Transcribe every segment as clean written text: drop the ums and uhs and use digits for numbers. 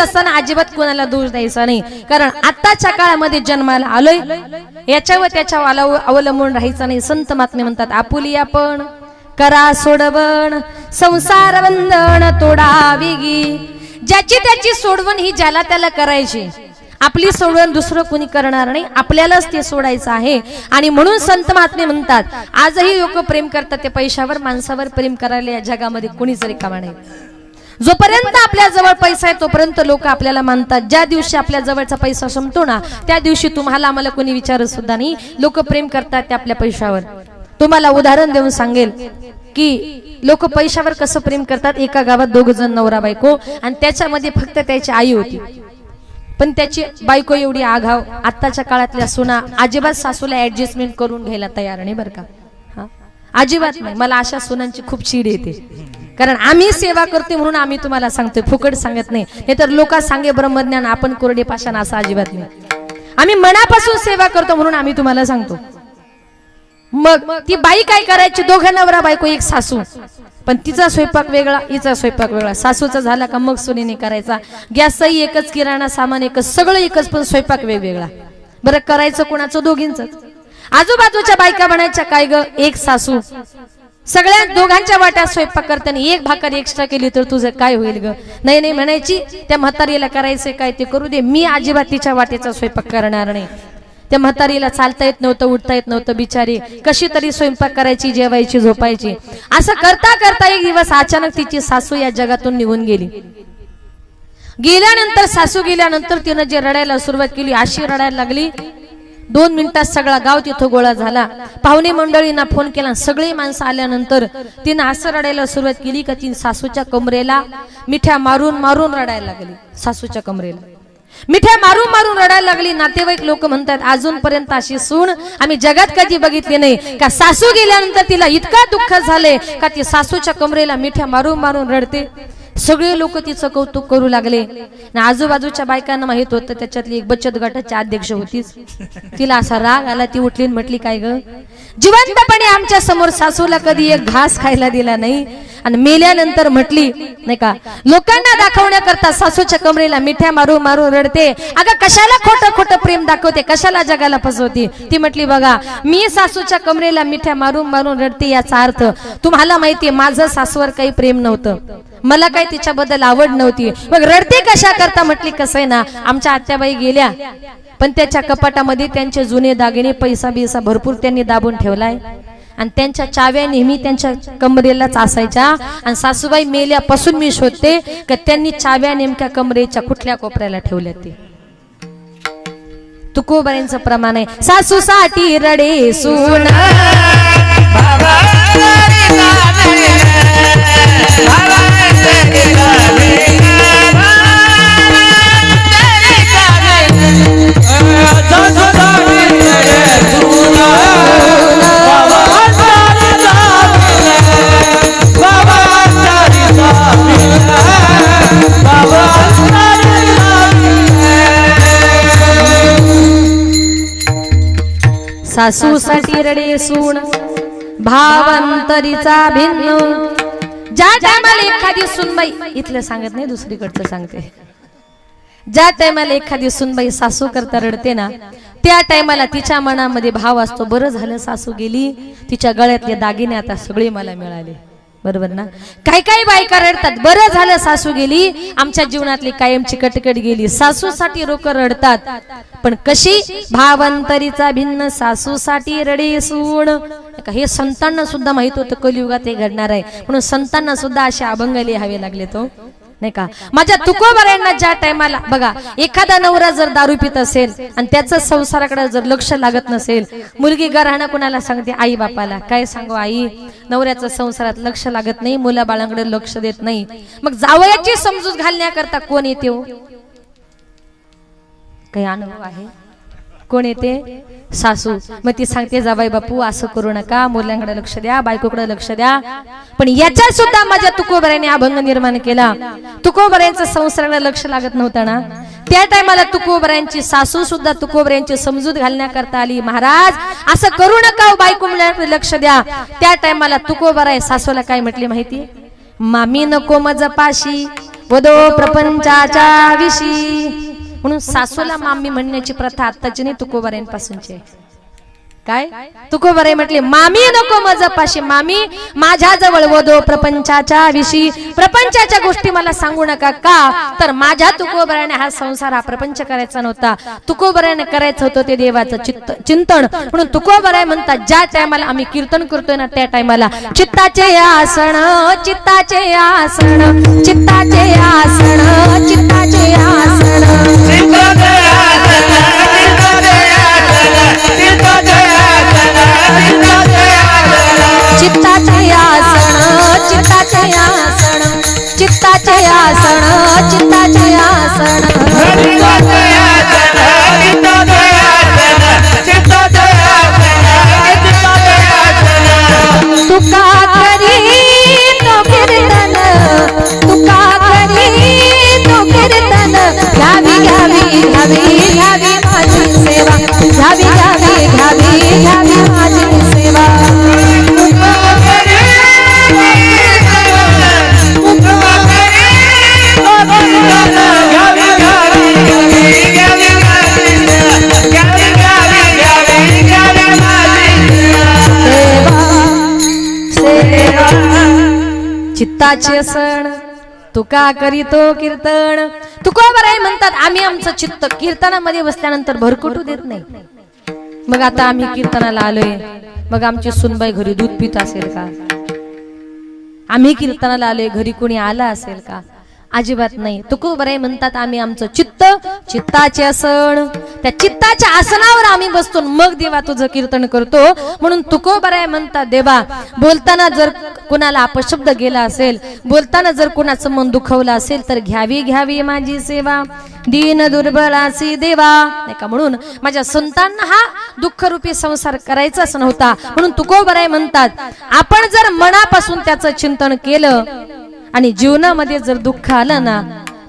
करत असताना अजिबात कोणाला दोष द्यायचा नाही, कारण आताच्या काळामध्ये जन्माला आलोय याच्यावर त्याच्यावर अवलंबून राहायचं नाही. संत महात्मे म्हणतात आपुली आपण करा सोडवण संसार बंधन तोडावी गी. ज्याची त्याची सोडवण ही ज्याला त्याला करायची, आपली सोडवण दुसरं कोणी करणार नाही, आपल्यालाच ते सोडायचं आहे. आणि म्हणून संत महात्मे म्हणतात आजही लोक प्रेम करतात ते पैशावर, माणसावर प्रेम करायला या जगामध्ये कोणीच रिकामा नाही. जोपर्यंत आपल्या जवळ पैसा आहे तोपर्यंत लोक आपल्याला मानतात. ज्या दिवशी आपल्या जवळचा पैसा संपतो ना त्या दिवशी तुम्हाला आम्हाला कोणी विचारत सुद्धा नाही. लोक प्रेम करतात ते आपल्या पैशावर. तुम्हाला उदाहरण देऊन सांगेल की लोक पैशावर कसं प्रेम करतात. एका गावात 2 जण नवरा बायको आणि त्याच्यामध्ये फक्त त्याची आई होती, पण त्याची बायको एवढी आघाव. आत्ताच्या काळातल्या सुना अजिबात सासूला ऍडजस्टमेंट करून घ्यायला तयार नाही बरं का. हा अजिबात नाही. मला अशा सुनांची खूप चीड येते, कारण आम्ही सेवा करते म्हणून आम्ही तुम्हाला सांगतोय, फुकट सांगत नाही. नाहीतर लोक सांगे ब्रह्मज्ञान आपण कोरडे पाषाण असं अजिबात नाही. आम्ही मनापासून सेवा करतो म्हणून आम्ही तुम्हाला सांगतो. मग ती बाई काय करायची, 2 नवरा बायको एक सासू, पण तिचा स्वयंपाक वेगळा हिचा स्वयंपाक वेगळा. सासूचा झाला का मग सुनेने करायचा. गॅसही एकच, किराणा सामान एकच, सगळं एकच, पण स्वयंपाक वेगवेगळा. बरं करायचं कोणाचं, दोघींच. आजूबाजूच्या बायका बनायच्या काय ग, एक सासू सगळ्या दोघांच्या वाट्यात स्वयंपाक करताना एक भाकर एक्स्ट्रा केली तर तुझं काय होईल ग. नाही नाही म्हणायची, त्या म्हातारीला करायचंय काय ते करू दे, मी अजिबात तिच्या वाट्याचा स्वयंपाक करणार नाही. त्या म्हातारीला चालता येत नव्हतं, उठता येत नव्हतं, बिचारी कशी तरी स्वयंपाक करायची, जेवायची, झोपायची. असं करता करता एक दिवस अचानक तिची सासू या जगातून निघून गेली. गेल्यानंतर सासू गेल्यानंतर तिनं जे रडायला सुरुवात केली, अशी रडायला लागली 2 मिनिटात सगळा गाव तिथं गोळा झाला. पाहुणे मंडळींना फोन केला. सगळी माणसं आल्यानंतर तिनं असं रडायला सुरुवात केली का ती सासूच्या कमरेला मिठ्या मारून मारून रडायला लागली. सासूच्या कमरेला मिठ्या मारून मारून रडायला लागली. नातेवाईक लोक म्हणतात अजूनपर्यंत अशी सून आम्ही जगात कधी बघितली नाही. का सासू गेल्यानंतर तिला इतका दुःख झाले का ती सासूच्या कमरेला मिठ्या मारून मारून रडते. सगळे लोक तिचं कौतुक करू लागले. आजूबाजूच्या बायकांना माहित होतं त्याच्यातली एक बचत गटाची अध्यक्ष होतीच. तिला असा राग आला, ती उठली म्हटली काय ग, जिवंतपणे आमच्या समोर सासूला कधी एक घास खायला दिला नाही आणि मेल्यानंतर म्हटली नाही का लोकांना दाखवण्याकरता सासूच्या कमरेला मिठ्या मारून मारून रडते. अगं कशाला खोटं खोटं प्रेम दाखवते, कशाला जगाला फसवते. ती म्हटली बघा मी सासूच्या कमरेला मिठ्या मारून मारून रडते याचा अर्थ तुम्हाला माहितीये माझं सासूवर काही प्रेम नव्हतं, मला काही तिच्याबद्दल आवड नव्हती. मग रडते कशा करता. म्हटली कसं आहे ना आमच्या आत्याबाई गेल्या पण त्याच्या कपाटामध्ये त्यांचे जुने दागिने पैसा बिसा भरपूर त्यांनी दाबून ठेवलाय आणि त्यांच्या चाव्या नेहमी त्यांच्या कमरेलाच असायच्या. आणि सासूबाई मेल्यापासून मी शोधते की त्यांनी चाव्या नेमक्या कमरेच्या कुठल्या कोपऱ्याला ठेवल्या. ते तुकोबाईंचं प्रमाण आहे. सासूसाठी रडे सून सासूसाठी रडे सून भावंतरीचा भिन्न. ज्या टायमाला एखादी सुनबाई, इथलं सांगत नाही दुसरीकडचं सांगते, ज्या टायमाला एखादी सुनबाई सासू करता रडते ना त्या टायमाला तिच्या मनामध्ये भाव असतो बरं झालं सासू गेली, तिच्या गळ्यातले दागिने आता सगळे मला मिळाले. बरोबर ना. काही काही बायका रडतात बरं झालं सासू गेली, आमच्या जीवनातली कायमची कटकट गेली. सासूसाठी लोक रडतात पण कशी, भावंतरीचा भिन्न सासूसाठी रडे सून. हे संतांना सुद्धा माहित होतं कलियुगात हे घडणार आहे म्हणून संतांना सुद्धा असे अभंग लिहावे लागले तो नाही का. माझ्या तुकोबारायांना ज्या टायमाला बघा एखादा नवरा जर दारू पित असेल आणि त्याचं संसाराकडे जर लक्ष लागत नसेल, मुलगी घराणं कुणाला सांगते आई बापाला, काय सांगू आई नवऱ्याचं संसारात लक्ष लागत नाही, मुला बाळांकडे लक्ष देत नाही. मग जावयाची समजूत घालण्याकरता कोण येते हो, काही अनुभव आहे, कोण येते, सासू. मग ती सांगते जावाई बापू असं करू नका, मुलांकडे लक्ष द्या, बायकोकडे लक्ष द्या. पण याच्यात सुद्धा माझ्या तुकोबारायांनी अभंग निर्माण केला. तुकोबारायांचं संसाराला लक्ष लागत नव्हतं ना त्या टायमाला तुकोबारायांची सासू सुद्धा तुकोबारायांची समजूत घालण्याकरता आली. महाराज असं करू नका, बायको मुलांकडे लक्ष द्या. त्या टायमाला तुकोबाराय सासूला काय म्हटली माहिती, मामी नको मज पाशी वदो प्रपंचाच्या विषयी. म्हणून सासूला मामी म्हणण्याची प्रथा आत्ताची नाही, तुकोबारायांपासूनची आहे. काय तुकोबाराय म्हटले, मामी नको मजपाशी, मामी माझ्या जवळ वदो प्रपंचाच्या विषयी, प्रपंचाच्या गोष्टी मला सांगू नका. का तर माझ्या तुकोबाराने हा संसार हा प्रपंच करायचा नव्हता, तुकोबाराने करायचं होतं ते देवाचं चिंतन. म्हणून तुकोबाराय म्हणतात, ज्या टायमाला आम्ही कीर्तन करतोय ना त्या टायमाला चित्ताचे आसन, चित्ताचे आसन, चित्ताचे आसन, चित्ताचे आसन, चित्ताचे आसन, चित्ताचे आसन, चित्ताचे आसन, चित्ताचे आसन, तुका करी तो कीर्तन, तुका करी तो कीर्तन, घ्यावी घ्यावी घ्यावी घ्यावी माझी सेवा, घ्यावी घ्यावी घ्यावी घ्यावी माझी सेवा. चित्ताचे सण तुका करीतो कीर्तन. तुकोबाराय म्हणतात, आम्ही आमचं चित्त कीर्तनामध्ये बसल्यानंतर भरकटू देत नाही. मग आता आम्ही कीर्तनाला आलोय, मग आमची सुनबाई घरी दूध पित असेल का? आम्ही कीर्तनाला आलोय, घरी कोणी आला असेल का? अजिबात नाही. तुकोबाराय म्हणतात, आम्ही आमचं चित्त, चित्ताचे आसन, त्या चित्ताच्या आसनावर आम्ही बसतो, मग देवा तुझं कीर्तन करतो. म्हणून तुकोबाराय म्हणतात, देवा बोलताना जर कुणाला अपशब्द गेला असेल, बोलताना जर कुणाचं मन दुखवलं असेल तर घ्यावी घ्यावी माझी सेवा, दीन दुर्बलासी देवा. नाही का? म्हणून माझ्या संतांना हा दुःखरूपी संसार करायचाच नव्हता. म्हणून तुकोबाराय म्हणतात, आपण जर मनापासून त्याचं चिंतन केलं आणि जीवनामध्ये जर दुःख आलं ना,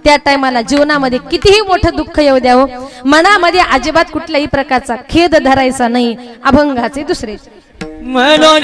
त्या टायमाला जीवनामध्ये कितीही मोठं दुःख येऊ द्यावं, मनामध्ये अजिबात कुठल्याही प्रकारचा खेद धरायचा नाही. अभंगाचे दुसरे म्हणून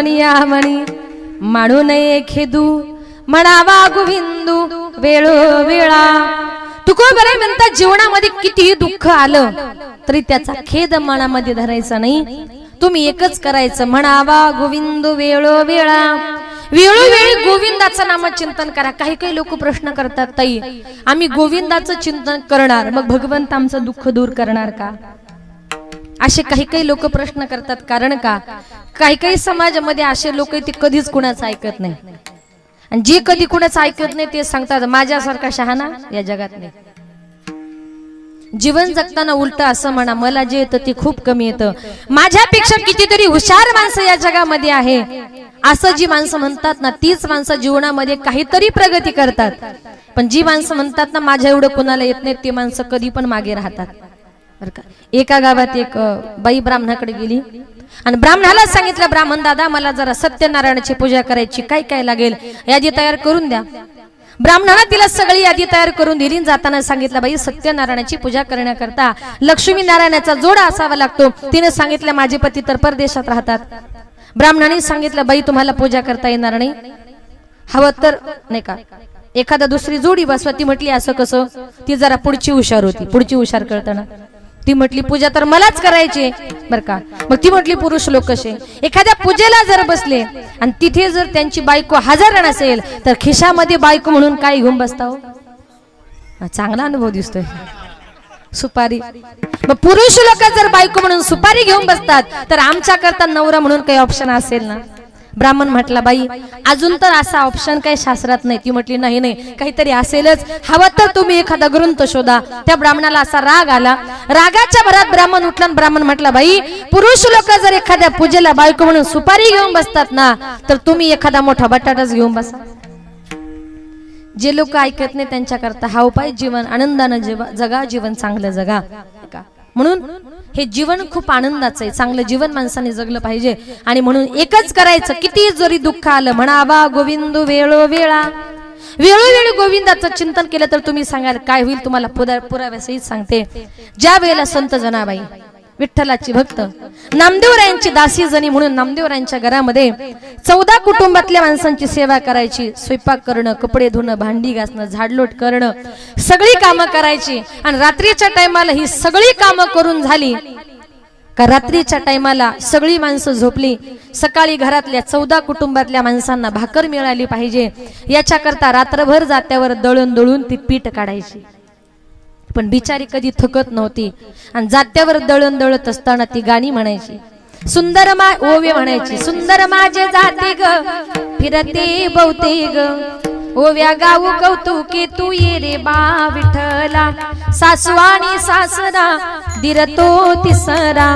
या म्हणी माणू नये खेदू, म्हणावा गोविंदू वेळोवेळा. तुकोबाराय म्हणतात, जीवनामध्ये कितीही दुःख आलं तरी त्याचा खेद मनामध्ये धरायचा नाही. तुम्ही एकच करायचं, म्हणावा गोविंद वेळोवेळा. वेळोवेळी गोविंदाचं नामचिंतन करा. काही काही लोक प्रश्न करतात, ताई आम्ही गोविंदाचं चिंतन करणार, मग भगवंत आमचं दुःख दूर करणार का? असे काही काही लोक प्रश्न करतात. कारण का, काही काही समाजामध्ये असे लोक ते कधीच कुणाचं ऐकत नाही, आणि जे कधी कुणाचं ऐकत नाही ते सांगतात माझ्यासारखा शहाणा या जगात नाही. जीवन जगताना उलट असं म्हणा, मला जे येतं ते खूप कमी येतं, माझ्यापेक्षा कितीतरी हुशार माणसं या जगामध्ये आहे, असं जी माणसं म्हणतात ना, तीच माणसं जीवनामध्ये काहीतरी प्रगती करतात. पण जी माणसं म्हणतात ना माझ्या एवढं कुणाला येत नाही, ते माणसं कधी पण मागे राहतात. बरं का? एका गावात एक बाई ब्राह्मणाकडे गेली आणि ब्राह्मणाला सांगितलं, ब्राह्मण दादा मला जरा सत्यनारायणाची पूजा करायची, काय काय लागेल यादी तयार करून द्या. ब्राह्मणाला तिला सगळी यादी तयार करून दिली. जाताना सांगितलं, बाई सत्यनारायणाची पूजा करण्याकरता लक्ष्मी नारायणाचा जोडा असावा लागतो. तिने सांगितलं, माझे पती तर परदेशात राहतात. ब्राह्मणाने सांगितलं, बाई तुम्हाला पूजा करता येणार नाही, हवं तर नाही का एखादा दुसरी जोडी बसवा. ती म्हटली असं कसं, ती जरा पुढची हुशार होती, पुढची हुशार कळताना ती म्हटली पूजा तर मलाच करायची बर का. मग ती म्हटली पुरुष लोक कसे, एखाद्या पूजेला जर बसले आणि तिथे जर त्यांची बायको हजर नसेल तर खिशामध्ये बायको म्हणून काय घेऊन बसता हो. चांगला अनुभव दिसतोय. सुपारी. मग पुरुष लोक जर बायको म्हणून सुपारी घेऊन बसतात तर आमच्या करता नवरा म्हणून काही ऑप्शन असेल ना. ब्राह्मण म्हटला बाई अजून तर असा ऑप्शन काही शास्त्रात नाही. ती म्हटली नाही नाही काहीतरी असेलच, हवं तर तुम्ही एखादा ग्रंथ शोधा. त्या ब्राह्मणाला असा राग आला. रागाच्या भरात ब्राह्मण उठला. ब्राह्मण म्हटला बाई पुरुष लोक जर एखाद्या पूजेला बायको म्हणून सुपारी घेऊन बसतात ना तर तुम्ही एखादा मोठा बटाटाच घेऊन बसा. जे लोक ऐकत नाही त्यांच्या करता हा उपाय, जीवन आनंदानं जगा, जीवन चांगलं जगा. म्हणून हे जीवन खूप आनंदाचं आहे. चांगलं जीवन माणसाने जगलं पाहिजे. आणि म्हणून एकच करायचं, किती जरी दुःख आलं म्हणावा गोविंद वेळोवेळा. वेळोवेळी गोविंदाचं चिंतन केलं तर तुम्ही सांगाल काय होईल. तुम्हाला पुराव्यासहित सांगते. ज्या वेळेला संत जनाबाई विठ्ठलाची भक्त नामदेवरायांची दासी जणी म्हणून नामदेवरायांच्या घरामध्ये 14 कुटुंबातल्या माणसांची सेवा करायची. स्वयंपाक करणं, कपडे धुणं, भांडी घासणं, झाडलोट करणं, सगळी कामं करायची. आणि रात्रीच्या टायमाला ही सगळी कामं करून झाली का रात्रीच्या टायमाला सगळी माणसं झोपली. सकाळी घरातल्या 14 कुटुंबातल्या माणसांना भाकर मिळाली पाहिजे याच्याकरता रात्रभर जात्यावर दळून दळून ती पीठ काढायची. पण बिचारी कधी थकत नव्हती. आणि जात्यावर दळण दळत असताना ती गाणी म्हणायची. सुंदर ओवे म्हणायची. सुंदर माझे जाते ग फिरते बहुते ग, ओव्या गाऊ कौतुके तू ये रे बा विठ्ठला. सासू आणि सासरा दिरतो तिसरा,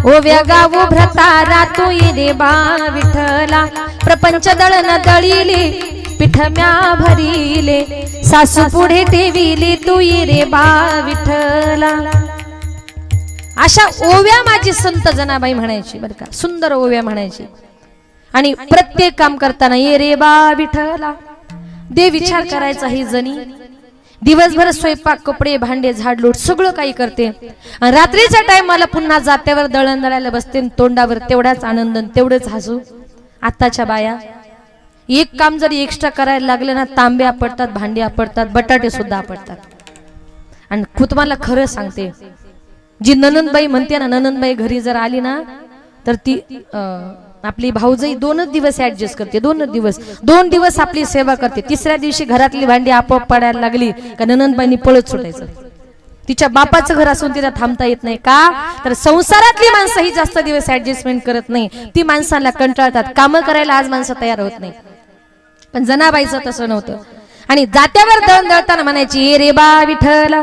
ओव्या गाऊ भ्रतारा तू ये रे बा विठ्ठला. प्रपंच दळण दळीले पिठ म्या भरिले, सासू पुढे ठेविले तू ये रे बा विठ्ठला. अशा ओव्या माझी संत जनाबाई म्हणायची बर का. सुंदर ओव्या म्हणायची. आणि प्रत्येक काम करताना ये रे बा विठ्ठला देव विचार करायचा. ही जणी दिवसभर स्वयंपाक, कपडे, भांडे, झाडलोट सगळं काही करते. आणि रात्रीच्या टाइमला पुन्हा जात्यावर दळण दळायला बसते. तोंडावर तेवढाच आनंद, तेवढंच हसू. आताच्या बाया एक काम जरी एक्स्ट्रा करायला लागलं ना तांबे आपटतात, भांडे आपटतात, बटाटे सुद्धा आपटतात. आणि तुम्हाला खरं सांगते, जी ननंदबाई म्हणते ना, ननंदबाई घरी जर आली ना तर ती आपली भाऊजाई 2 दिवस ऍडजस्ट करते. 2 दिवस आपली सेवा करते. तिसऱ्या दिवशी घरातली भांडी आपोआप पडायला लागली का ननंदबाईंनी पळत सुटायचं. तिच्या बापाचं घर असून तिला थांबता येत नाही. का तर संसारातली माणसं ही जास्त दिवस ऍडजस्टमेंट करत नाही. ती माणसाला कंटाळतात. कामं करायला आज माणसं तयार होत नाही. पण जनाबाईचं तसं नव्हतं. आणि जात्यावर दळण दळताना म्हणायची ये रे बा विठ्ठला.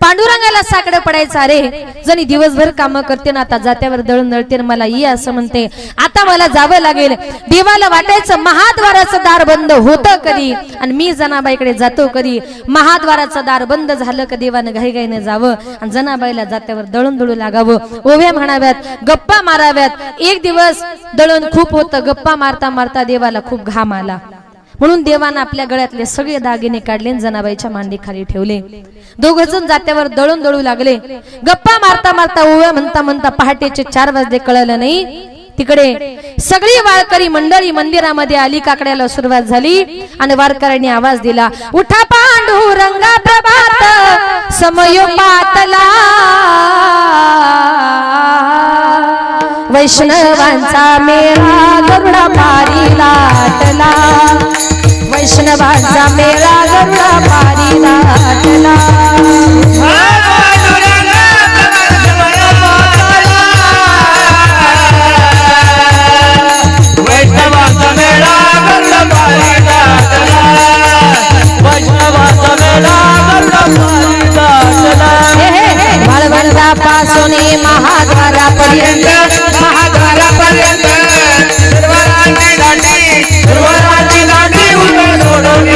पांडुरंगाला साकडं पडायचं. अरे जणी दिवसभर कामं करते ना, आता जात्यावर दळण दळते मला ये असं म्हणते. आता मला जावं लागेल. देवाला वाटायचं महाद्वाराचं दार बंद होतं कधी आणि मी जनाबाईकडे जातो कधी. महाद्वाराचं दार बंद झालं का देवानं घाईघाईने जावं आणि जनाबाईला जात्यावर दळण दळू लागावं. ओव्या म्हणाव्यात, गप्पा माराव्यात. एक दिवस दळण खूप होतं. गप्पा मारता मारता देवाला खूप घाम आला. म्हणून देवानं आपल्या गळ्यातले सगळे दागिने काढले, जनाबाईच्या मांडी खाली ठेवले. दोघ जण जात्यावर दळण दळू लागले. गप्पा मारता मारता ओव्या म्हणता म्हणता पहाटेचे 4 वाजले, कळलं नाही. तिकडे सगळी वारकरी मंडळी मंदिरामध्ये आली. काकड्याला सुरुवात झाली आणि वारकऱ्यांनी आवाज दिला, उठा पांडुरंगा प्रभात समयोपातला, वैष्णवांचा मेळा गरुडा पारी लाटला. वैष्णवांचा मेळा गरुडा पारी लाटला. वैष्णवांचा मेळा गरुडा पारी लाटला. वैष्णवांचा मेळा गरुडा पारी लाटला. वाळवंटापासून महाद्वारापर्यंत, महाद्वारापर्यंत सर्वांची दांडी, सर्वांची दांडी उलट सोडून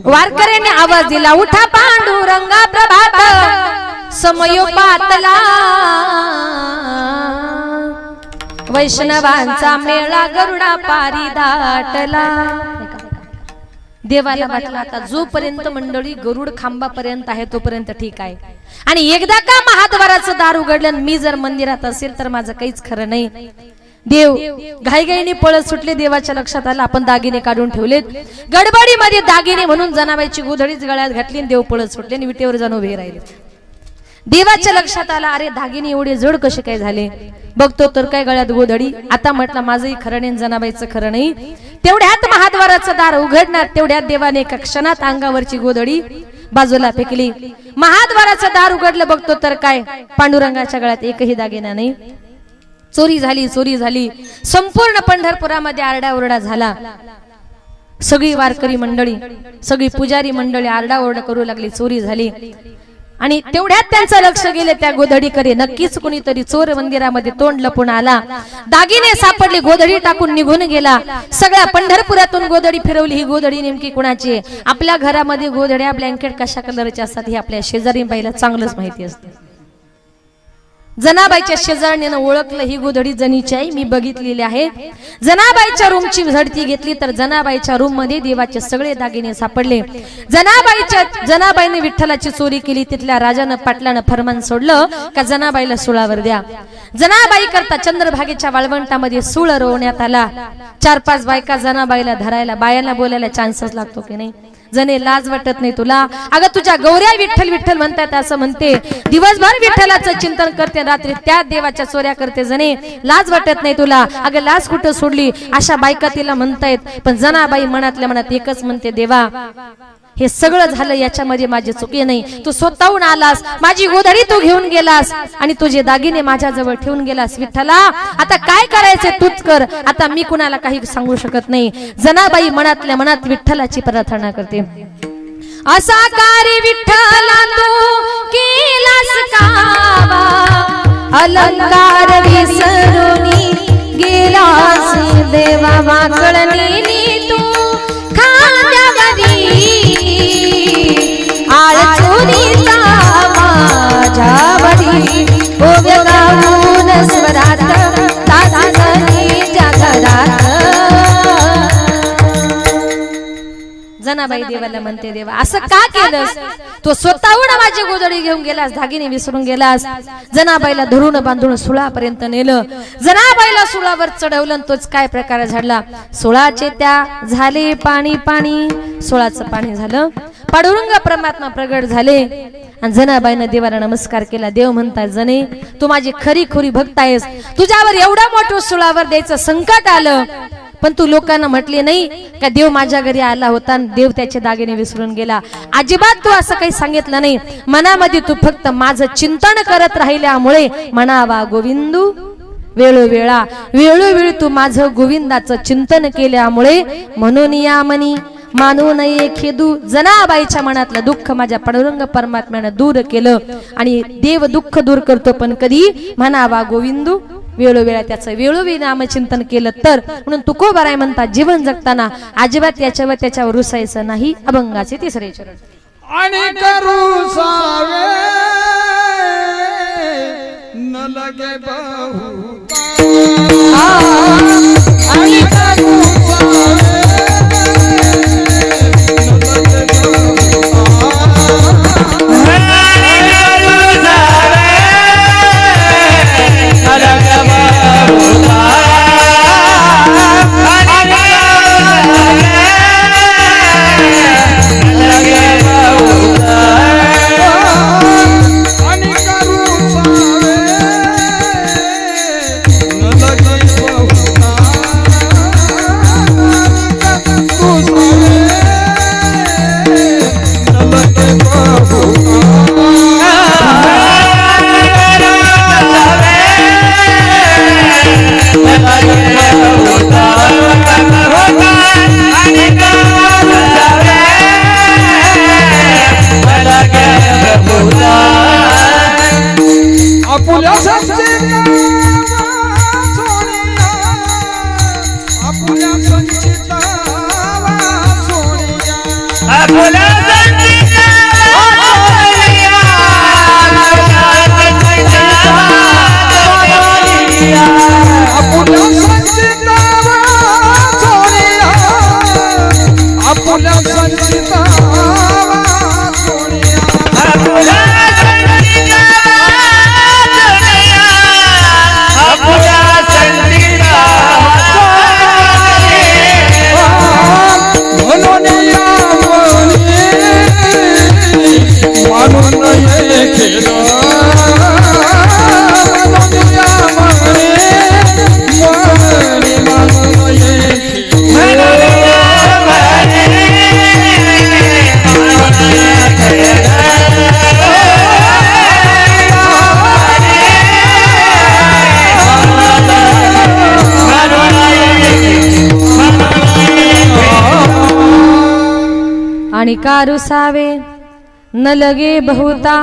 वारकऱ्यांनी आवाज दिला, उठा पांडुरंगा प्रभात समयोपातला. वैष्णवांचा मेळा गरुडा पारी दाटला. देवाला वाटलं आता जोपर्यंत मंडळी गरुड खांबापर्यंत आहे तोपर्यंत ठीक आहे, आणि एकदा का महाद्वाराचं दार उघडलं मी जर मंदिरात असेल तर माझं काहीच खरं नाही. देव घाईघाईने पळत सुटले. देवाच्या लक्षात आलं आपण दागिने काढून ठेवलेत. गडबडीमध्ये दागिने म्हणून जनाबाईची गोधडीच गळ्यात घातली आणि देव पळत सुटले आणि विटेवर जाऊन उभे राहिले. देवाच्या लक्षात आला अरे दागिने एवढे जड कसे काय झाले. बघतो तर काय गळ्यात गोधडी. आता म्हटलं माझंही खरं नाही जनाबाईचं खरं नाही. तेवढ्यात महाद्वाराचं दार उघडणार तेवढ्यात देवाने एका क्षणात अंगावरची गोधडी बाजूला फेकली. महाद्वाराचं दार उघडलं. बघतो तर काय पांडुरंगाच्या गळ्यात एकही दागिना नाही. चोरी झाली, चोरी झाली. संपूर्ण पंढरपुरामध्ये आरडाओरडा झाला. सगळी वारकरी मंडळी, सगळी पुजारी मंडळी आरडाओरडा करू लागली. चोरी झाली आणि तेवढ्यात त्यांचं लक्ष गेले त्या गोधडीकडे. नक्कीच कुणीतरी चोर मंदिरामध्ये तोंड लपून आला. दागिने सापडले, गोधडी टाकून निघून गेला. सगळ्या पंढरपुरातून गोधडी फिरवली. ही गोधडी नेमकी कुणाची आहे? आपल्या घरामध्ये गोधड्या ब्लँकेट कशा कलरच्या असतात हे आपल्या शेजारी बाईला चांगलंच माहिती असते. जनाबाईच्या शेजारणीनं ओळखलं ही गोधडी जनीची आहे, मी बघितलेली आहे. जनाबाईच्या रूमची झडती घेतली तर जनाबाईच्या रूम मध्ये देवाचे सगळे दागिने सापडले. जनाबाईने विठ्ठलाची चोरी केली. तिथल्या राजानं पाटलानं फरमान सोडलं का जनाबाईला सुळावर द्या. जनाबाई करता चंद्रभागेच्या वाळवंटामध्ये सूळ रोवण्यात आला. 4-5 बायका जनाबाईला धरायला, बायांना बोलायला चान्सच लागतो की नाही. जने लाज वाटत नाही तुला? अगं तुझ्या गौऱ्या विठ्ठल विठ्ठल म्हणतात असं म्हणते. दिवसभर विठ्ठलाचं चिंतन करते, रात्री त्या देवाच्या चोऱ्या करते. जने लाज वाटत नाही तुला? अगं लाज कुठं सोडली? अशा बायका तिला म्हणतायत. पण जनाबाई मनातल्या मनात एकच म्हणते, देवा हे सगळं झालं याच्यामध्ये माझी चुकी नाही. तू स्वतःहून आलास, माझी गोधडी तू घेऊन गेलास आणि तुझे दागिने माझ्याजवळ ठेवून गेलास. विठ्ठला आता काय करायचं तूच कर. आता मी कुणाला काही सांगू शकत नाही. जनाबाई मनातल्या मनात विठ्ठलाची प्रार्थना करते. असा कार्य विठ्ठला तू केलास कावा, अलंकार विसरूनी गेलास देवा. वाकळणी तू खांद्यावरी आळचुनीचा माझ्यावरी ओव्य गाऊन स्वरात तासगणीच्या घरात. जनाबाई देवाला म्हणते, देवा असं का केलंस? तो स्वतःहून माझी गोधडी घेऊन गेलास, दागिने विसरून गेलास. जनाबाईला धरून बांधून सुळापर्यंत नेलं. जनाबाईला सुळावर चढवलं. तोच काय प्रकार झाला. सुळाचे त्या झाले पाणी पाणी. सुळाचं पाणी झालं. पांडुरंग परमात्मा प्रगट झाले आणि जनाबाईनं देवाला नमस्कार केला. देव म्हणतात, जने तू माझी खरी खुरी भक्त आहेस. तुझ्यावर एवढा मोठं सुळावर द्यायचं संकट आलं पण तू लोकांना म्हटले नाही का देव माझ्या घरी आला होता आणि देव त्याचे दागिने विसरून गेला. अजिबात तू असं काही सांगितलं नाही. मनामध्ये तू फक्त माझं चिंतन करत राहिल्यामुळे म्हणावा गोविंदू वेळोवेळा. वेळोवेळी तू माझं गोविंदाचं चिंतन केल्यामुळे म्हणून या मनी मानू नये खेदू. जनाबाईच्या मनातलं दुःख माझ्या पांडुरंग परमात्म्यानं दूर केलं आणि देव दुःख दूर करतो पण कधी म्हणावा गोविंदू वेळोवेळा. त्याचं वेळोवेळी नामचिंतन केलं तर. म्हणून तुकोबाराय म्हणतात जीवन जगताना अजिबात त्याच्यावर रुसायचं नाही. अभंगाचे 3रे चरण. आणि करू सावे न लगे बहुता. आणि करू सावे आणि का रुसावे न लगे बहुता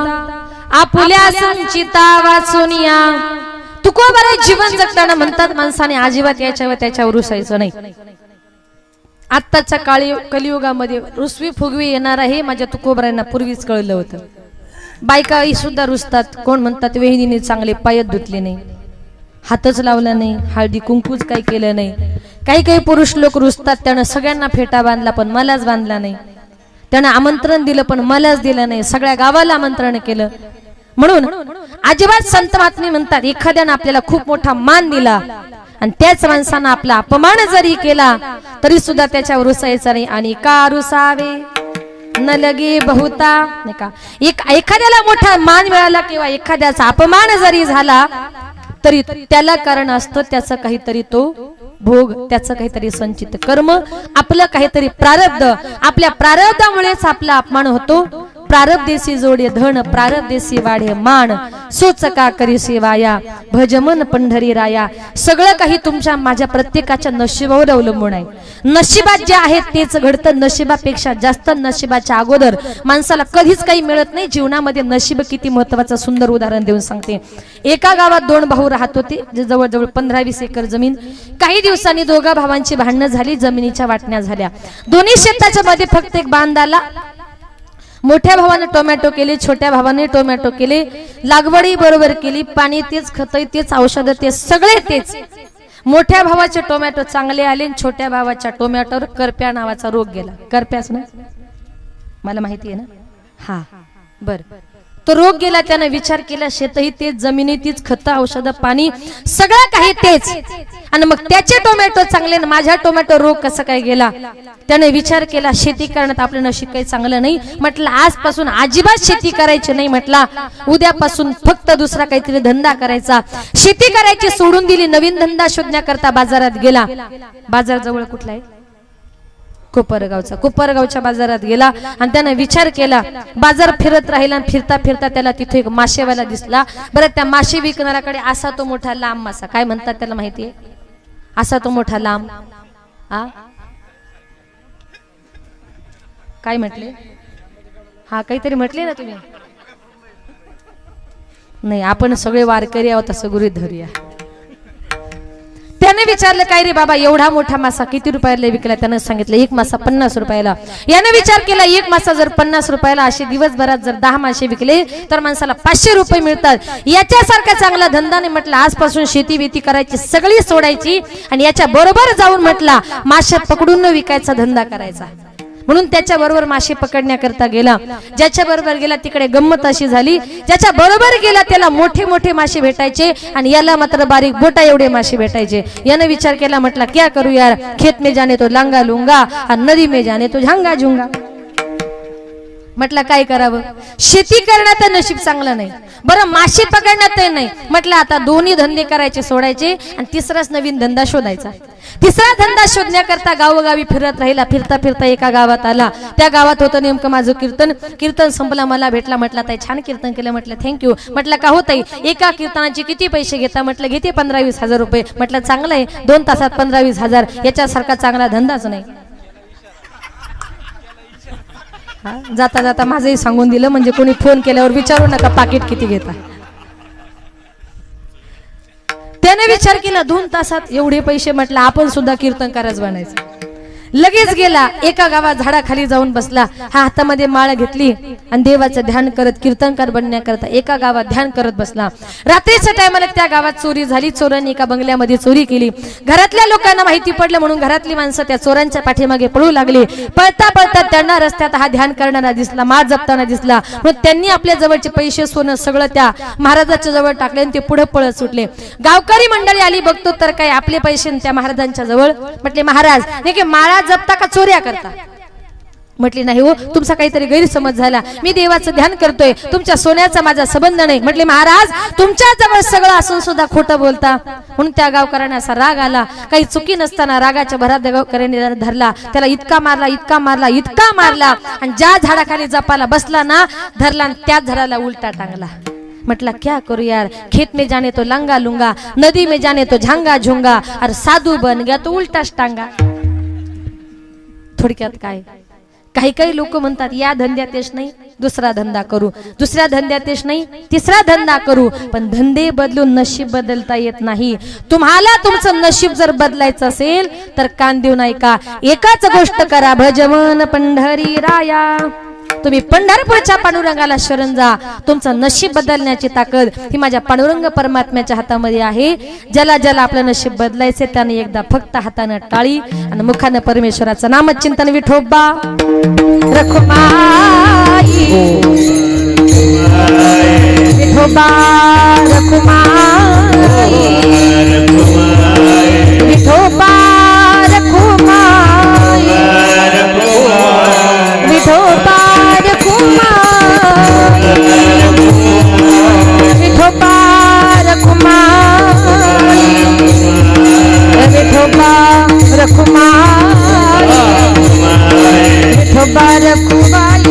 आपुल्या संचिता वाचून या. तुकोबाराय जीवन जगताना म्हणतात माणसाने अजिबात याच्यावर त्याच्यावर रुसायचं नाही. आत्ताच्या कलियुगामध्ये रुसवी फुगवी येणार आहे माझ्या तुकोबारायांना पूर्वीच कळलं होतं. बायकाही सुद्धा रुसतात. कोण म्हणतात वहिनीने चांगले पायच धुतले नाही, हातच लावला नाही, हळदी कुंकूच काही केलं नाही. काही काही पुरुष लोक रुसतात, त्यानं सगळ्यांना फेटा बांधला पण मलाच बांधला नाही, त्यानं आमंत्रण दिलं पण मलाच दिलं नाही, सगळ्या गावाला आमंत्रण केलं. म्हणून अजिबात संत महात्मे म्हणतात एखाद्यानं आपल्याला खूप मोठा मान दिला आणि त्याच माणसानं आपला अपमान जरी केला तरी सुद्धा त्याच्यावर रुसायचं नाही. आणि का रुसावे न लगे बहुता, नाही का, एखाद्याला मोठा मान मिळाला किंवा एखाद्याचा अपमान जरी झाला तरी त्याला कारण असतं त्याचं काहीतरी तो भोग, त्याचं काहीतरी संचित कर्म, आपलं काहीतरी प्रारब्ध. आपल्या प्रारब्धामुळेच आपला अपमान होतो. प्रारब्धेसी जोडे धन, प्रारब्धेसी वाढे मान, सोचका करी सेवाया, भजमन पंढरी राया. सगळं काही तुमच्या माझ्या प्रत्येकाच्या नशिबावर अवलंबून आहे. नशिबात जे आहे तेच घडतं. नशिबापेक्षा जास्त नशिबाच्या अगोदर माणसाला कधीच काही मिळत नाही. जीवनामध्ये नशीब किती महत्वाचं सुंदर उदाहरण देऊन सांगते. एका गावात दोन भाऊ राहत होते, जवळजवळ 15-20 एकर जमीन. काही दिवसांनी दोघा भावांची भांडणं झाली, जमिनीच्या वाटण्या झाल्या. दोन्ही शेताच्या मध्ये फक्त एक बांध आला. मोठ्या भावाने टोमॅटो केले, छोट्या भावाने टोमॅटो केले, लागवडी बरोबर केली, पाणी तेच, खत तेच, औषध तेच, सगळे तेच. मोठ्या भावाचे टोमॅटो चांगले आले, छोट्या भावाच्या टोमॅटोवर करप्या नावाचा रोग गेला. करप्याच ना, मला माहिती आहे ना, हा बर. तो रोग गेला. त्याने विचार केला शेतही तेच, जमिनी तीच, खत, औषध, पाणी सगळं काही तेच, आणि मग त्याचे टोमॅटो चांगले, माझ्या टोमॅटो रोग कसं काय गेला. त्याने विचार केला शेती करण्यात आपलं नशीब काही चांगलं नाही. म्हटलं आजपासून अजिबात शेती करायची नाही. म्हटला उद्यापासून फक्त दुसरा काहीतरी धंदा करायचा. शेती करायची सोडून दिली. नवीन धंदा शोधण्याकरता बाजारात गेला. बाजार जवळ कुठला आहे? कोपरगावचा. कोपरगावच्या बाजारात गेला आणि त्याने विचार केला. बाजार फिरत राहिला आणि फिरता फिरता त्याला तिथे एक माशेवाला दिसला. बरं, त्या मासे विकणाऱ्याकडे असा तो मोठा लांब मासा, काय म्हणतात त्याला माहितीये? असा तो मोठा लांब, हा काय म्हटले? हा काहीतरी म्हटले ना तुम्ही. नाही, आपण सगळे वारकरी आहोत असं गृहीत धरूया. त्याने विचारलं काय रे बाबा, एवढा मोठा मासा किती रुपयाला विकला? त्याने सांगितलं एक मासा 50 रुपयाला. याने विचार केला एक मासा जर 50 रुपयाला, असे दिवसभरात जर 10 मासे विकले तर माणसाला 500 रुपये मिळतात. याच्यासारखा चांगला धंदा नाही. म्हटलं आजपासून शेती बेती करायची सगळी सोडायची आणि याच्या बरोबर जाऊन म्हटला मासे पकडून विकायचा धंदा करायचा. म्हणून त्याच्या बरोबर मासे पकडण्याकरता गेला. ज्याच्या बरोबर गेला तिकडे गंमत अशी झाली, ज्याच्या बरोबर गेला त्याला मोठे मोठे मासे भेटायचे आणि याला मात्र बारीक बोटा एवढे मासे भेटायचे. याने विचार केला, म्हटला क्या करू यार, खेत में जाने तो लांगा लुंगा और नदी में जाने तो झांगा झुंगा. म्हटलं काय करावं, शेती करण्यात नशीब चांगलं नाही, बरं मासे पकडण्यात नाही. म्हटलं आता दोन्ही धंदे करायचे सोडायचे आणि तिसराच नवीन धंदा शोधायचा. तिसरा धंदा शोधण्याकरता गावोगावी फिरत राहिला. फिरता फिरता एका गावात आला. त्या गावात होतं नेमकं माझं कीर्तन. कीर्तन संपला, मला भेटला. म्हटलं ताई छान कीर्तन केलं. म्हटलं थँक्यू. म्हटलं का होत एका कीर्तनाचे किती पैसे घेता? म्हटलं घेते 15-20 हजार रुपये. म्हटलं चांगलं आहे, 2 तासात 15-20 हजार, याच्यासारखा चांगला धंदाच नाही. जाता जाता माझंही सांगून दिलं, म्हणजे कोणी फोन केल्यावर विचारू नका पाकिट किती घेता. त्याने विचार केला 2 तासात एवढे पैसे, म्हटलं आपण सुद्धा कीर्तनकारच बनायचं. लगेच गेला एका गावात झाडाखाली जाऊन बसला. हा हातामध्ये माळ घेतली आणि देवाचं ध्यान करत कीर्तनकार बनण्याकरता एका गावात ध्यान करत बसला. रात्रीच्या टायमाला त्या गावात चोरी झाली. चोरांनी एका बंगल्यामध्ये चोरी केली. घरातल्या लोकांना माहिती पडलं म्हणून घरातली माणसं त्या चोरांच्या पाठीमागे पळू लागली. पळता पळता त्यांना रस्त्यात हा ध्यान करणारा दिसला, माळ जपताना दिसला. मग त्यांनी आपल्या जवळचे पैसे सोनं सगळं त्या महाराजाच्या जवळ टाकले आणि ते पुढे पळत सुटले. गावकरी मंडळी आली, बघतो तर काय आपले पैसे त्या महाराजांच्या जवळ. म्हटले महाराज नाही की माळा जपता का चोऱ्या करता? म्हटली नाही हो, तुमचा काहीतरी गैरसमज झाला, मी देवाचं ध्यान करतोय, तुमच्या सोन्याचा माझा संबंध नाही. म्हटले महाराज तुमच्या जवळ सगळं असून सुद्धा खोटं बोलता. म्हणून त्या गावकऱ्यांना असा राग आला. काही चुकी नसताना रागाच्या भरात गावकऱ्यांनी धरला. त्याला इतका मारला, इतका मारला, इतका मारला आणि ज्या झाडाखाली जपाला बसला ना धरला आणि त्याच झाडाला उलटा टांगला. म्हटला क्या करू यार, खेत में जाने तो लांगा लुंगा, नदी में जाने तो झांगा झुंगा, और साधू बन गया तो उलटा टांगा. थोडक्यात काय, काही काही लोक म्हणतात या धंद्यात यश नाही, दुसरा धंदा करू, दुसऱ्या धंद्यात यश नाही, तिसरा धंदा करू. पण धंदे बदलून नशीब बदलता येत नाही. तुम्हाला तुमचं नशीब जर बदलायचं असेल तर कान देऊन ऐका. एकाच गोष्ट करा, भजवन पंढरी राया. तुम्ही पंढरपूरच्या पांडुरंगाला शरण जा. तुमचं नशीब बदलण्याची ताकद ही माझ्या पांडुरंग परमात्म्याच्या हातामध्ये आहे. ज्याला ज्याला आपलं नशीब बदलायचे त्याने एकदा फक्त हातानं टाळी आणि मुखानं परमेश्वराचं नामचिंतन. विठोबा रखुमाई, विठोबा रखुमाई, विठोबा रखुमाई, विठोबा विठोबा रखुमाई, विठोबा रखुमाई, विठोबा रखुमाई.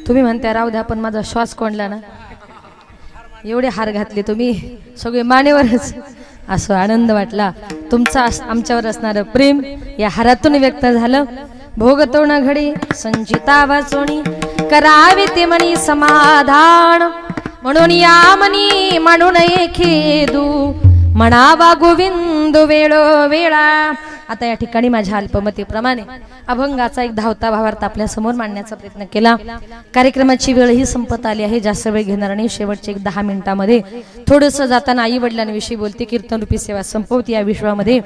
तुम्ही म्हणता राहू द्या, पण माझा श्वास कोंडला ना. एवढे हार घातले तुम्ही सगळे मानेवरच. असं आनंद वाटला. तुमचा आमच्यावर असणारं प्रेम या हारातून व्यक्त झालं. भोगतोण घडी संचिता वाचोणी करावे ते मनी समाधान. म्हणून या मनी म्हणून खेदू म्हणावा गोविंद वेळोवेळा. आता या ठिकाणी माझ्या अल्पमतीप्रमाणे अभंगाचा एक धावता भावार्थ आपल्या समोर मांडण्याचा प्रयत्न केला. कार्यक्रमाची वेळ ही संपत आली आहे. जास्त वेळ घेणार नाही. शेवटचे एक 10 मिनिटांमध्ये थोडंसं जाताना आई वडिलांविषयी बोलते. कीर्तन रूपी सेवा संपवते. या विश्वामध्ये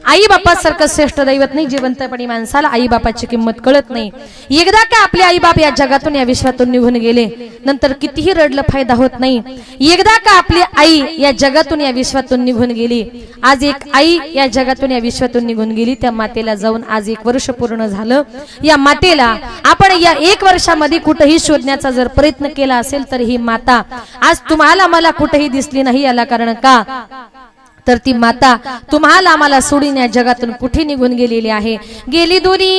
आई बापासारखं श्रेष्ठ दैवत नाही. जिवंतपणी माणसाला आई बापाची किंमत कळत नाही. एकदा का आपले आई बाप या जगातून या विश्वातून निघून गेले नंतर कितीही रडलं फायदा होत नाही. एकदा का आपली आई या जगातून या विश्वातून निघून गेली. आज एक आई या जगातून या विश्वातून निघून गेली. त्या मातेला जाऊन आज 1 वर्ष पूर्ण झालं. या मातेला आपण या 1 वर्षामध्ये कुठेही शोधण्याचा जर प्रयत्न केला असेल तर ही माता आज तुम्हाला मला कुठेही दिसली नाही. याला कारण का तर ती माता तुम्हाला आम्हाला सोडून या जगातून कुठे निघून गेलेली आहे. गेली दुरी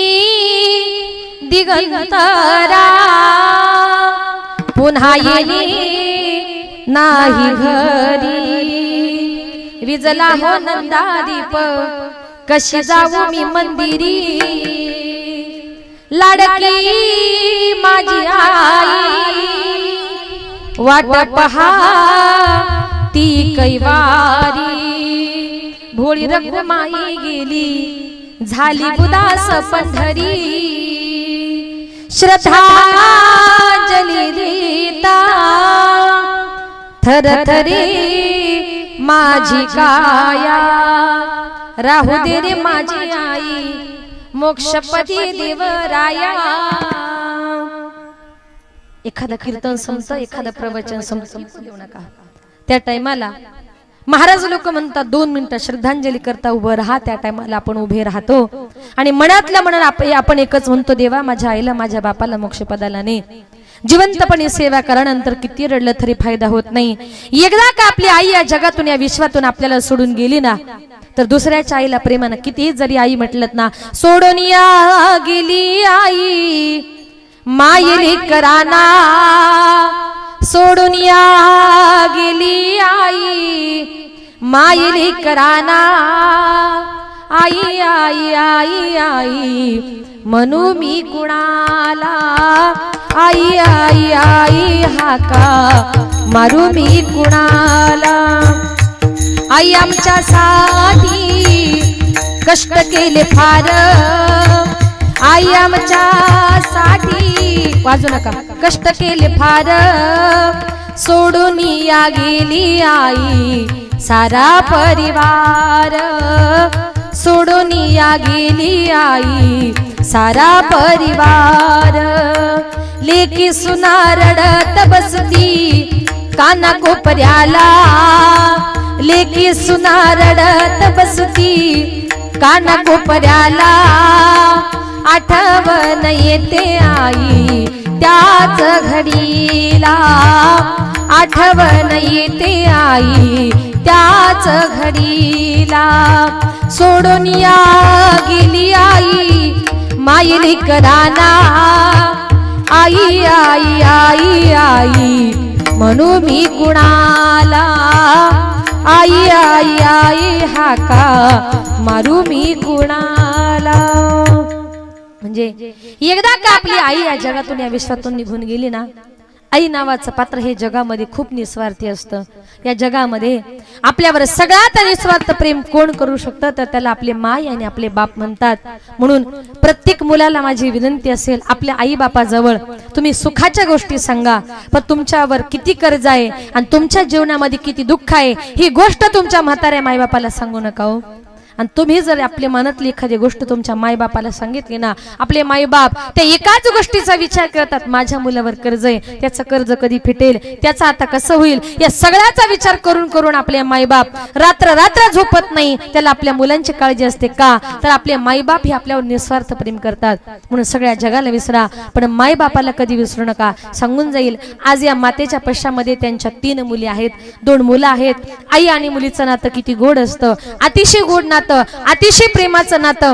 दिगंतरा पुन्हा येली नाही घरी. विजला हो नंदादीप कशी जाऊ मी मंदिरी लाडकी माझी आई वाट पहा ती कैवारी भोळी रखुमाई गेली झाली उदास पंढरी श्रद्धांजली देता थर थरे माझी काया राहू दे रे माझी आई मोक्षपदी देवराया। एखादं कीर्तन संपतं एखादं प्रवचन संपतं देऊ नका त्या टायमाला महाराज लोक म्हणतात 2 मिनिटं श्रद्धांजली करता उभं राहा। त्या टायमाला आपण उभे राहतो आणि मनातल्या मनात आपण एकच म्हणतो देवा माझ्या आईला माझ्या बापाला मोक्षपदाला ने। जिवंतपणे सेवा करानंतर किती रडलं तरी फायदा होत नाही। एकदा का आपली आई या जगातून या विश्वातून आपल्याला सोडून गेली ना तर दुसऱ्याच्या आईला प्रेमानं कितीही जरी आई म्हटलत ना सोडून या गेली आई मायली कराना सोडून या गेली आई मायली कराना आई आई आई आई म्हणू मी कुणाला आई आई आई हाका मारू मी कुणाला। आई आमच्यासाठी कष्ट केले फार आई आमच्यासाठी वाजू नका कष्ट केले फार सोडून या गेली आई सारा परिवार सोडून या गेली आई सारा परिवार। लेकी सुना रडत बसती काना कोपऱ्याला लेकी सुना रडत बसती काना कोपऱ्याला आठवण येते आई त्याच घडीला आठवण येते आई त्याच घडीला सोडून या गेली आई मायली कराना आई आई आई आई म्हणू मी कुणाला आई आई आई हाका मारू मी कुणाला। म्हणजे एकदा का आपली आई या जगातून या विश्वातून निघून गेली ना आई नावाचं पात्र हे जगामध्ये खूप निस्वार्थी असतं। या जगामध्ये आपल्यावर सगळ्यात निस्वार्थ प्रेम कोण करू शकतं तर त्याला आपले माय आणि आपले बाप म्हणतात। म्हणून प्रत्येक मुलाला माझी विनंती असेल आपल्या आई बापाजवळ तुम्ही सुखाच्या गोष्टी सांगा पण तुमच्यावर किती कर्ज आहे आणि तुमच्या जीवनामध्ये किती दुःख आहे ही गोष्ट तुमच्या म्हाताऱ्या मायबापाला सांगू नका हो। आणि तुम्ही जर आपल्या मनातली एखादी गोष्ट तुमच्या मायबापाला सांगितली ना आपले मायबाप त्या एकाच गोष्टीचा विचार करतात माझ्या मुलावर कर्ज आहे त्याचं कर्ज कधी फिटेल त्याचं आता कसं होईल या सगळ्याचा विचार करून करून आपले मायबाप रात्र रात्र झोपत नाही। त्याला आपल्या मुलांची काळजी असते का तर आपले मायबाप हे आपल्यावर निस्वार्थ प्रेम करतात। म्हणून सगळ्या जगाला विसरा पण मायबापाला कधी विसरू नका। सांगून जाईल आज या मातेच्या पश्चामध्ये त्यांच्या 3 मुली आहेत 2 मुलं आहेत। आई आणि मुलीचं नातं किती गोड असतं अतिशय गोड नातं अतिशय प्रेमाचं नातं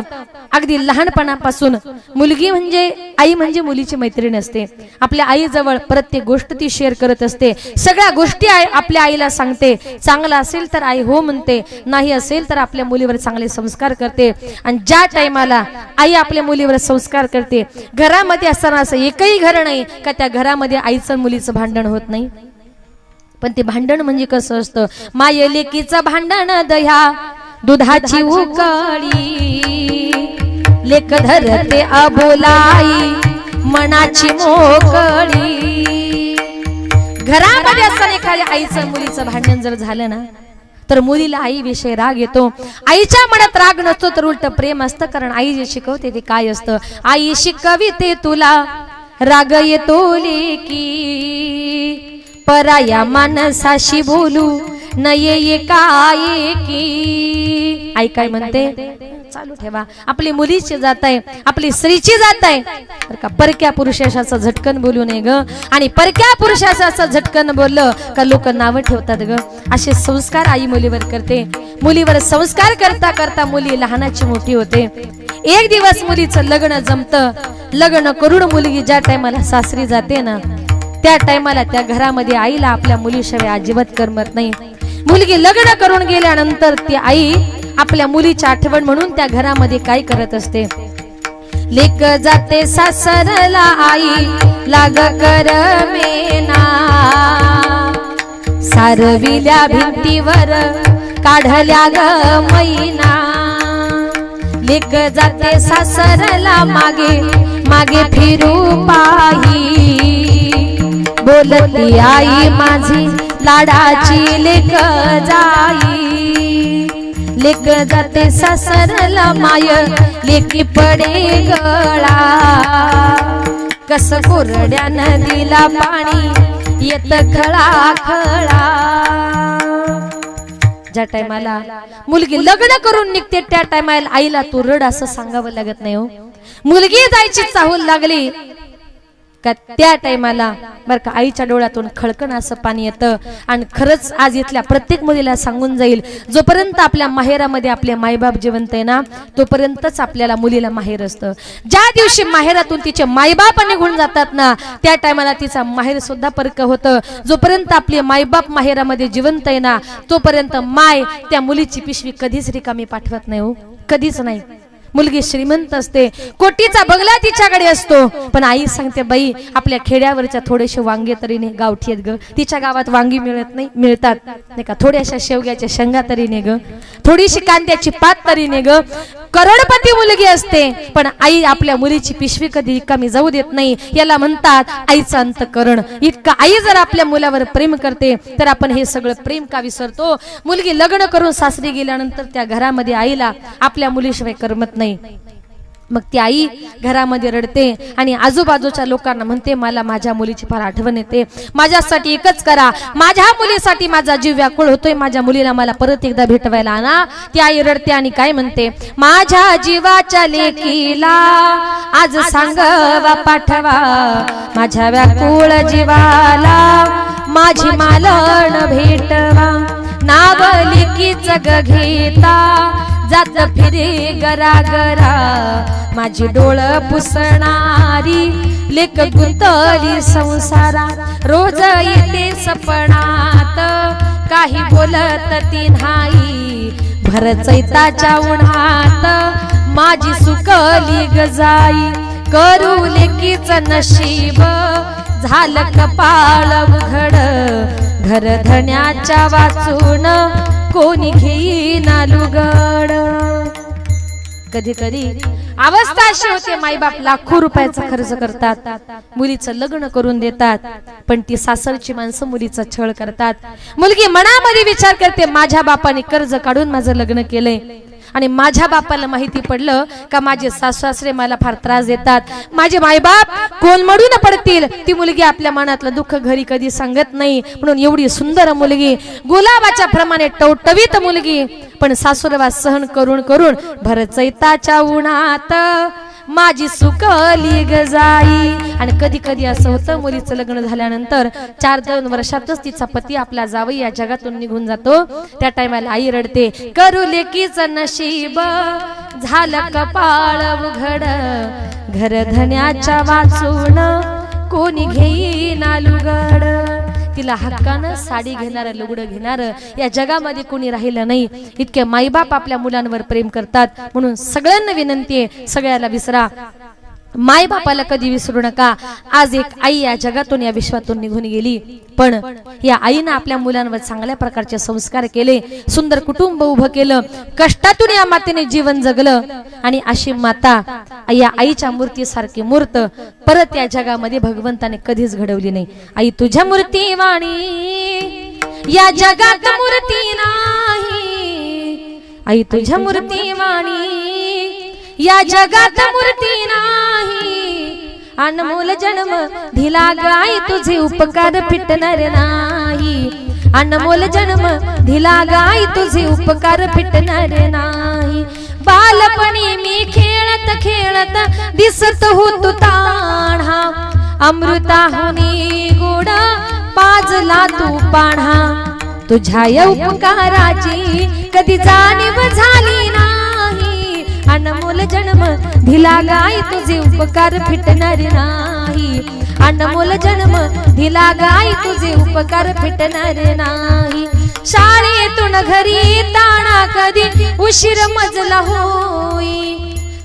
अगदी लहानपणापासून मुलगी म्हणजे आई म्हणजे मुलीची मैत्रीण असते। आपल्या आईजवळ प्रत्येक गोष्ट ती शेअर करत असते सगळ्या गोष्टी आपल्या आईला सांगते। चांगला असेल तर आई हो म्हणते नाही असेल तर आपल्या मुलीवर चांगले संस्कार करते। आणि ज्या टाइमाला आई आपल्या मुलीवर संस्कार करते घरामध्ये असताना असं एकही घर नाही का त्या घरामध्ये आईचं मुलीचं भांडण होत नाही। पण ते भांडण म्हणजे कसं असतं माय लेकीचं भांडण दह्या दुधाची उकळी लेक धरते अबोलाई मनाची मोकळी। घरामध्ये असताना एखाद्या आईचं मुलीचं भांडण जर झालं ना तर मुलीला आई विषयी राग येतो। आईच्या मनात राग नसतो तर उलट प्रेम असतं कारण आई जे शिकवते ते काय असतं आई शिकविते तुला राग येतो लेकी पराया माणसाशी बोलू नये एकाएकी। आई काय म्हणते चालू ठेवा आपली मुलीची जात आहे आपली स्त्रीची जात आहे तर का परक्या पुरुषाचं झटकन बोलू नये ग। आणि परक्या पुरुषाचं झटकन बोललं का लोक नाव ठेवतात ग। असे संस्कार आई मुलीवर करते। मुलीवर संस्कार करता करता मुली लहानाची मोठी होते। एक दिवस मुलीचं लग्न जमतं लग्न करून मुलगी ज्या टायमाला सासरी जाते ना त्या टायमाला त्या घरामध्ये आईला आपल्या मुलीशिवाय अजिबात करमत नाही। मुलगी लग्न करून गेल्यानंतर ती आई आपल्या मुलीची आठवण म्हणून त्या घरामध्ये काय करत असते. लेक जाते सासरला आई लाग कर मेना, सारविल्या भिंतीवर काढल्या ग मैना. लेक जाते सासरला मागे मागे फिरू पाही, बोलती आई माझी लाडाची लेक जाई. लेक जाते सासरला माय लेकी पडे गळा, कस कोरड्या नदीला पाणी येत खळा खळा. ज्या टायमाला मुलगी लग्न करून निघते त्या टायमाला आईला तू रड असं सांगावं लागत नाही हो. मुलगी जायची चाहूल लागली का त्या टायमाला बर का आईच्या डोळ्यातून खळकण असं पाणी येतं. आणि खरंच आज इथल्या प्रत्येक मुलीला सांगून जाईल, जोपर्यंत आपल्या माहेरामध्ये आपले मायबाप जिवंत आहे ना तोपर्यंतच आपल्याला मुलीला माहेर असतं. ज्या दिवशी माहेरातून तिचे मायबाप निघून जातात ना त्या टायमाला तिचा माहेर सुद्धा परक होतं. जोपर्यंत आपले मायबाप माहेरामध्ये जिवंत आहे ना तोपर्यंत माय त्या मुलीची पिशवी कधीच रिकामी पाठवत नाही हो, कधीच नाही. मुलगी श्रीमंत असते, कोटीचा बंगला तिच्याकडे असतो, पण आई सांगते बाई आपल्या खेड्यावरच्या थोडेसे वांगे तरी ने गावठी आहेत ग. तिच्या गावात वांगी मिळत नाही, मिळतात नाही का, थोड्याशा शेवग्याच्या शेंगा तरी ने ग, थोडीशी कांद्याची पात तरी ने ग. करोडपती मुलगी असते पण आई आपल्या मुलीची पिशवी कधी कमी जाऊ देत नाही. याला म्हणतात आईचं अंतःकरण. इतकं आई जर आपल्या मुलावर प्रेम करते तर आपण हे सगळं प्रेम का विसरतो. मुलगी लग्न करून सासरी गेल्यानंतर त्या घरामध्ये आईला आपल्या मुलीशिवाय करमत नाही. मग ती आई घरामध्ये रडते आणि आजूबाजूच्या लोकांना म्हणते मला माझ्या मुलीची फार आठवण येते, माझ्यासाठी एकच करा, माझ्या मुलीसाठी माझा जीव व्याकुळ होतोय, माझ्या मुलीला मला परत एकदा भेटवायला आणा. ती आई रडते आणि काय म्हणते, माझ्या जीवाच्या लेकीला आज सांगवा पाठवा, माझ्या व्याकुळ जीवाला माझी मालन भेटवा. नाव लेकीच ग घेता जात फिरे गरा गरा, माझी डोळ पुसणारी लेक गुंतली संसारा. रोज येते सपनात काही बोलत ती नाही, भर चैताच्या उन्हात माझी सुकली गजाई. करू लेकीच नशीब झालं कपाळ उघड, घर धण्याच्या वाचून कोणी घेईना लुगड. कधी कधी अवस्था अशी होते मायबाप लाखो रुपयाचा खर्च करतात, मुलीचं लग्न करून देतात, पण ती सासरची माणसं मुलीचा छळ करतात. मुलगी मनामध्ये विचार करते माझ्या बापाने कर्ज काढून माझं लग्न केलंय आणि माझ्या बापाला माहिती पडलं का माझे सासू-सासरे मला फार त्रास देतात, माझे मायबाप कोलमडून पडतील. ती मुलगी आपल्या मनातलं दुःख घरी कधी सांगत नाही. म्हणून एवढी सुंदर मुलगी, गुलाबाच्या प्रमाणे टवटवीत मुलगी, पण सासूरवास सहन करून करून भर चैताच्या उन्हात माझी सुकली गजाई. आणि कधी कधी असं होतं मुलीचं लग्न झाल्यानंतर 4-2 वर्षातच तिचा पती आपला जावई या जगातून निघून जातो. त्या टायमाला आई रडते, करू लेकीचं नशीब झालं कपाळ उघड, घर धण्याच्या वाचून कोणी घेईना लुगड. तिला हक्कानं साडी घेणार, लुगडं घेणार या जगामध्ये कोणी राहिलं नाही. इतके माईबाप आपल्या मुलांवर प्रेम करतात. म्हणून सगळ्यांना विनंती आहे, सगळ्याला विसरा, माय बापाला कधी विसरू नका. आज एक आई या जगातून या विश्वातून निघून गेली, पण या आईनं आपल्या मुलांवर चांगल्या प्रकारचे संस्कार केले, सुंदर कुटुंब उभं केलं, कष्टातून या मातेने जीवन जगलं. आणि अशी माता या आईच्या मूर्तीसारखी मूर्त परत या जगामध्ये भगवंताने कधीच घडवली नाही. आई तुझ्या मूर्ती वाणी या जगात मूर्ती नाही, आई तुझ्या मूर्ती वाणी या जगात मूर्ती नाही. अनमोल जन्म दिला गाय तुझे उपकार फिटणार नाही, अनमोल जन्म दिला गाय तुझे उपकार फिटणार नाही. बालपणी मी खेळत खेळत दिसत होतो ताण्हा, अमृताहुनी गोड पाजला तू पाण्हा. तुझ्या या उपकाराची कधी जाणीव झाली नाही, अनमोल जन्म दिला गाय तुझे उपकार फिटणार नाही, अनमोल जन्म दिला गाय तुझे उपकार फिटणार नाही. शाळेतून घरी ताणा कधी उशीर मजला होई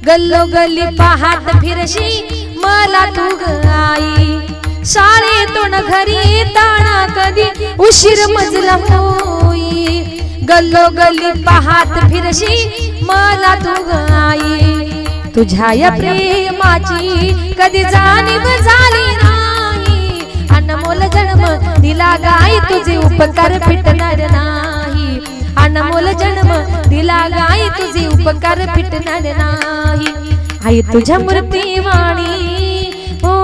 गल्लोगल्ली पाहत फिरशी मला तू ग आई शाळेतून घरी ताणा कधी उशीर मजला होई गल्लोगल्ली पाहत फिरशी मला तू ग आई तुझ्या या प्रेमाची कधी जाणीव झाली नाही अनमोल जन्म दिला गाई तुझे उपकार फिटणार नाही अनमोल जन्म दिला गाई तुझे उपकार फिटणार नाही आई तुझ्या मूर्तीवाणी ओ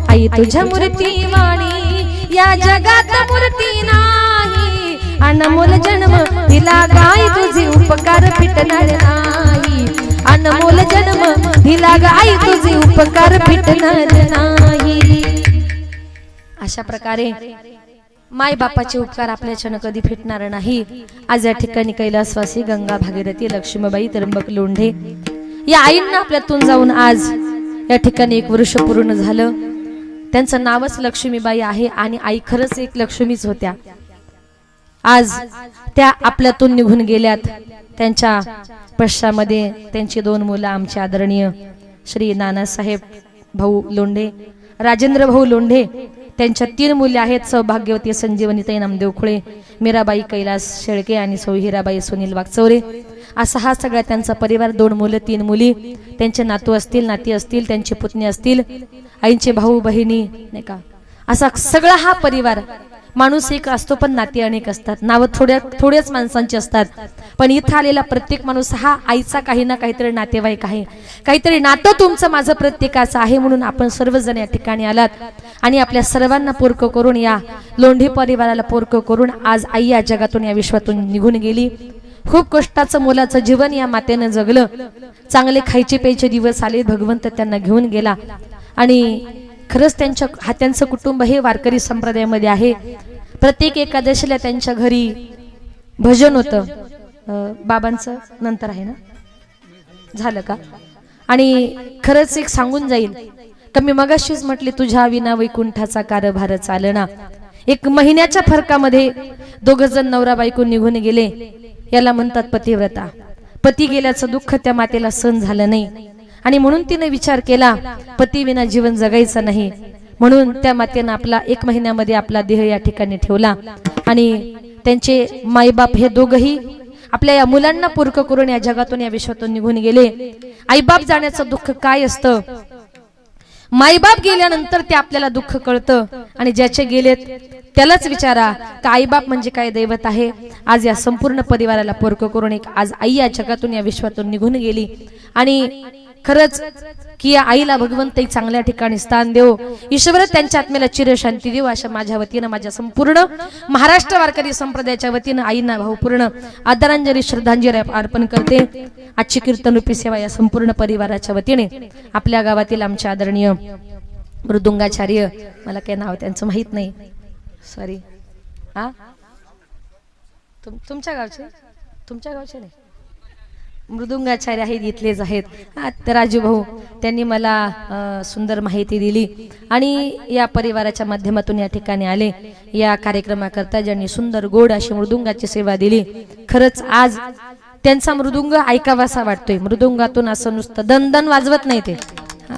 आई तुझ्या मूर्तीवाणी या जगात मूर्ती नाही अनमोल जन्म दिला गाई तुझे उपकार फिटणार नाही अनमोल जन्म दिला गाई तुझे उपकार फिटणार नाही अशा प्रकारे माय बापाचे उपकार आपल्याच्यानं कधी फिटणार नाही आज या ठिकाणी कैलासवासी गंगा भागीरथी लक्ष्मीबाई त्र्यंबक लोंढे या आईंना आपल्यातून जाऊन आज या ठिकाणी 1 वर्ष पूर्ण झालं त्यांचं नावच लक्ष्मीबाई आहे आणि आई खरंच एक लक्ष्मीच होत्या आज त्या आपल्यातून निघून गेल्यात त्यांच्या पश्चामध्ये त्यांची 2 मुलं आमचे आदरणीय श्री नानासाहेब भाऊ लोंढे राजेंद्र भाऊ लोंढे त्यांच्या 3 मुले आहेत सौभाग्यवती संजीवनीताई नामदेव खुळे मीराबाई कैलास शेळके आणि सौ हिराबाई सुनील वागचौरे असा हा सगळा त्यांचा परिवार 2 मुलं 3 मुली त्यांचे नातू असतील नाती असतील त्यांचे पुतणी असतील आईंचे भाऊ बहिणी नाही का असा सगळा हा परिवार माणूस एक असतो पण नाती अनेक असतात नाव थोड्याच माणसांची असतात पण इथं आलेला प्रत्येक माणूस हा आईचा काही ना काहीतरी नातेवाईक आहे काहीतरी नातं तुमचं माझं प्रत्येकाचं आहे म्हणून आपण सर्वजण या ठिकाणी आलात आणि आपल्या सर्वांना पोरक करून या लोंढे परिवाराला पोरक करून आज आई या जगातून या विश्वातून निघून गेली खूप कष्टाचं मोलाचं जीवन या मातेनं जगलं चांगले खायचे प्यायचे दिवस आले भगवंत त्यांना घेऊन गेला आणि खरंच त्यांच्या हात्यांचं कुटुंब हे वारकरी संप्रदायामध्ये आहे प्रत्येक एकादशीला त्यांच्या घरी भजन होतं बाबांचं नंतर आहे ना झालं का आणि खरंच एक सांगून जाईल का मी मगाशीच म्हटले तुझ्या विना वैकुंठाचा कारभार चालना 1 महिन्याच्या फरकामध्ये 2 जण नवरा बायको निघून गेले याला म्हणतात पतिव्रता पती गेल्याचं दुःख त्या मातेला सहन झालं नाही आणि म्हणून तिने विचार केला पती विना जीवन जगायचं नाही म्हणून त्या मातेनं आपला 1 महिन्यामध्ये आपला देह या ठिकाणी ठेवला आणि त्यांचे माईबाप हे दोघही आपल्या या मुलांना पोरक करून या जगातून या विश्वातून निघून गेले आईबाप जाण्याचं दुःख काय असतं माईबाप गेल्यानंतर ते आपल्याला दुःख कळतं आणि ज्याचे गेलेत त्यालाच विचारा का आईबाप म्हणजे काय दैवत आहे आज या संपूर्ण परिवाराला पोरक करून एक आज आई या जगातून या विश्वातून निघून गेली आणि खरंच की या आईला भगवंत एक चांगल्या ठिकाणी स्थान देव ईश्वर त्यांच्या आत्म्याला चिरशांती देव अशा माझ्या वतीनं माझ्या संपूर्ण महाराष्ट्र वारकरी संप्रदायाच्या वतीनं आईंना भावपूर्ण आदरांजली श्रद्धांजली अर्पण करते आजची कीर्तनरूपी सेवा या संपूर्ण परिवाराच्या वतीने आपल्या गावातील आमचे आदरणीय मृदुंगाचार्य मला काय नाव त्यांचं माहित नाही सॉरी हा तुमच्या गावचे नाही मृदुंगाचार्य आहेत इथलेच आहेत राजू भाऊ त्यांनी मला सुंदर माहिती दिली आणि या परिवाराच्या माध्यमातून या ठिकाणी आले या कार्यक्रमाकरता ज्यांनी सुंदर गोड अशी मृदुंगाची सेवा दिली खरंच आज त्यांचा मृदुंग ऐकावासा वाटतोय मृदुंगातून असं नुसतं दणदण वाजवत नाही ते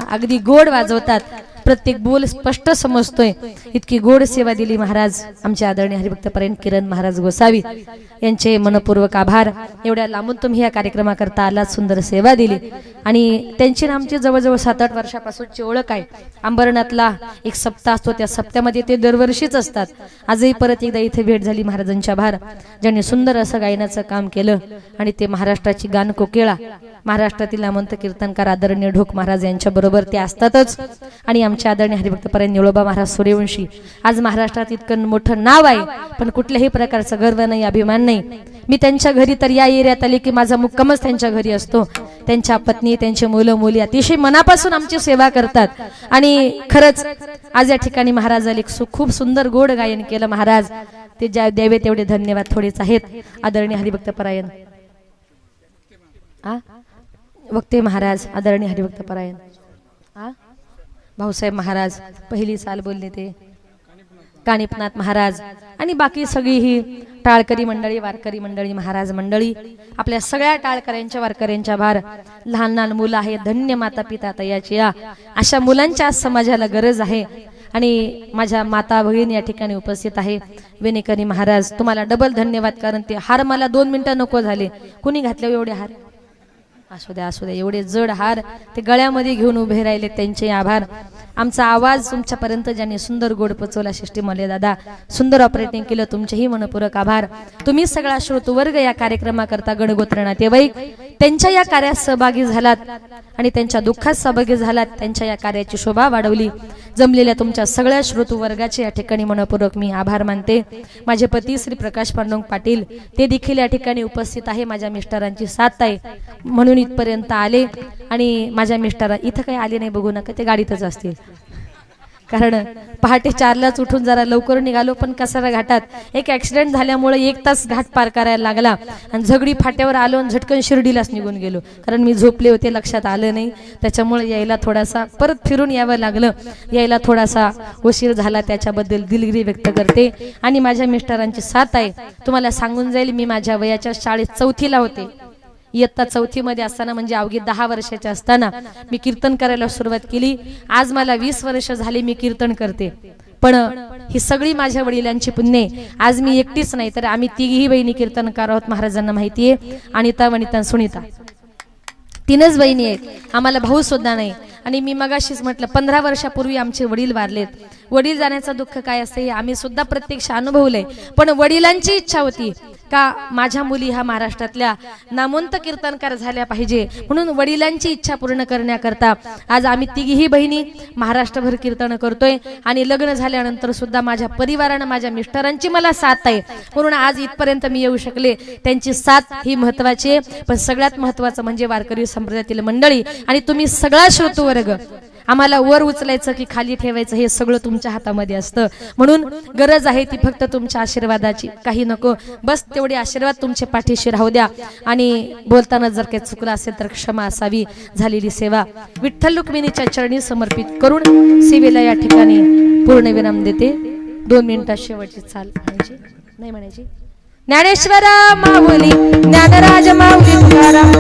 अगदी गोड वाजवतात प्रत्येक बोल स्पष्ट समजतोय इतकी गोड सेवा दिली महाराज आमचे आदरणीय हरिभक्तपरायण किरण महाराज गोसावी यांचे मनपूर्वक आभार एवढ्या लांबून तुम्ही या कार्यक्रमाकरता आलात सुंदर सेवा दिली आणि त्यांची आमची जवळजवळ 7-8 वर्षापासूनची ओळख आहे अंबरनाथला एक सप्ताह असतो त्या सप्त्यामध्ये ते दरवर्षीच असतात आजही परत एकदा इथे भेट झाली महाराजांच्या आभार ज्यांनी सुंदर असं गायनाचं काम केलं आणि ते महाराष्ट्राची गान कोकिळा महाराष्ट्रातील नामवंत कीर्तनकार आदरणीय ढोक महाराज यांच्या बरोबर ते असतातच आणि आमच्या आदरणीय हरिभक्तपरायण निळोबा महाराज सूर्यवंशी आज महाराष्ट्रात इतकं मोठं नाव आहे पण कुठल्याही प्रकारचा गर्व नाही अभिमान नाही मी त्यांच्या घरी तर या एरियात आले की माझा मुक्कामच त्यांच्या घरी असतो त्यांच्या पत्नी त्यांचे मुलं मुली अतिशय मनापासून आमची सेवा करतात आणि खरंच आज या ठिकाणी महाराजाला खूप सुंदर गोड गायन केलं महाराज ते ज्या द्यावे तेवढे धन्यवाद थोडेच आहेत आदरणीय हरिभक्तपरायण वक्ते महाराज आदरणीय हरिभक्तपरायण भाऊसाहेब महाराज पहिली साल बोलले ते कानिपनाथ महाराज आणि बाकी सगळी ही टाळकरी मंडळी, वारकरी मंडळी, महाराज मंडळी, आपल्या सगळ्या टाळकऱ्यांच्या वारकऱ्यांच्या भार, लहान लहान मुलं आहे, धन्य माता पिता तयाची या अशा मुलांच्या आज समाजाला गरज आहे. आणि माझ्या माता भगिनी या ठिकाणी उपस्थित आहे. वेणेकरी महाराज तुम्हाला डबल धन्यवाद, कारण ते हार मला 2 मिनिटं नको झाले. कुणी घातले एवढे हार? असू द्या असू द्या, एवढे जड हार ते गळ्यामध्ये घेऊन उभे राहिले, त्यांचे आभार. आमचा आवाज तुमच्यापर्यंत ज्यांनी सुंदर गोड पोचवला, शिष्टी मले दादा सुंदर ऑपरेटिंग केलं, तुमचेही मनपूर्वक आभार. तुम्ही सगळा श्रोतवर्ग या कार्यक्रमाकरता गणगोत्र नातेवाईक त्यांच्या या कार्यात सहभागी झालात आणि त्यांच्या दुःखात सहभागी झालात, त्यांच्या या कार्याची शोभा वाढवली. जमलेल्या तुमच्या सगळ्या श्रोतवर्गाचे या ठिकाणी मनपूर्वक मी आभार मानते. माझे पती श्री प्रकाश पांडुरंग पाटील ते देखील या ठिकाणी उपस्थित आहे. माझ्या मिस्टरांची साथ आहे म्हणून इथपर्यंत आले. आणि माझ्या मिस्टरा इथं काही आले नाही, बघू नका, ते गाडीतच असतील, कारण पहाटे 4लाच उठून जरा लवकर निघालो. पण कसारा घाटात एक ऍक्सिडेंट झाल्यामुळे 1 तास घाट पार करायला लागला आणि झगडी फाट्यावर आलो आणि झटकन शिर्डीलाच निघून गेलो, कारण मी झोपले होते, लक्षात आलं नाही. त्याच्यामुळे यायला थोडासा परत फिरून यावं लागलं, यायला थोडासा उशीर झाला, त्याच्याबद्दल दिलगिरी व्यक्त करते. आणि माझ्या मिस्टरांची साथ आहे. तुम्हाला सांगून जाईल, मी माझ्या वयाच्या शाळेत 4थीला होते. इयत्ता 4थीमध्ये असताना, म्हणजे अवघी 10 वर्षाच्या असताना मी कीर्तन करायला सुरुवात केली. आज मला 20 वर्ष झाली मी कीर्तन करते. पण ही सगळी माझ्या वडिलांची पुण्य. आज मी एकटीच नाही, तर आम्ही तिघीही बहिणी कीर्तनकार आहोत, महाराजांना माहिती आहे. अनिता, वनिता, सुनीता 3च बहिणी आहेत, आम्हाला भाऊ सुद्धा नाही. आणि मी मगाशीच म्हटलं 15 वर्षापूर्वी आमचे वडील वारलेत. वडील जाण्याचं दुःख काय असते हे आम्ही सुद्धा प्रत्यक्ष अनुभवलंय. पण वडिलांची इच्छा होती का माझ्या मुली ह्या महाराष्ट्रातल्या नामवंत कीर्तनकार झाल्या पाहिजे, म्हणून वडिलांची इच्छा पूर्ण करण्याकरता आज आम्ही तिघीही बहिणी महाराष्ट्रभर कीर्तन करतोय. आणि लग्न झाल्यानंतर सुद्धा माझ्या परिवारानं, माझ्या मिस्टरांची मला साथ आहे, म्हणून आज इथपर्यंत मी येऊ शकले. त्यांची साथ ही महत्वाची आहे. पण सगळ्यात महत्वाचं म्हणजे वारकरी संप्रदायातील मंडळी आणि तुम्ही सगळा श्रोतवर्ग, आम्हाला वर उचलायचं की खाली ठेवायचं हे सगळं तुमच्या हातामध्ये असतं. म्हणून गरज आहे ती फक्त तुमच्या आशीर्वादाची, काही नको, बस तेवढे आशीर्वाद तुमच्या पाठीशी राहू द्या. आणि बोलताना जर काही चुकलं असेल तर क्षमा असावी. झालेली सेवा विठ्ठल रुक्मिणीच्या चरणी समर्पित करून सेवेला या ठिकाणी पूर्णविराम देते. 2 मिनिटात शेवटची चाल म्हणायची, नाही म्हणायची. ज्ञानेश्वर माऊली, ज्ञानराज माऊली तुकाराम.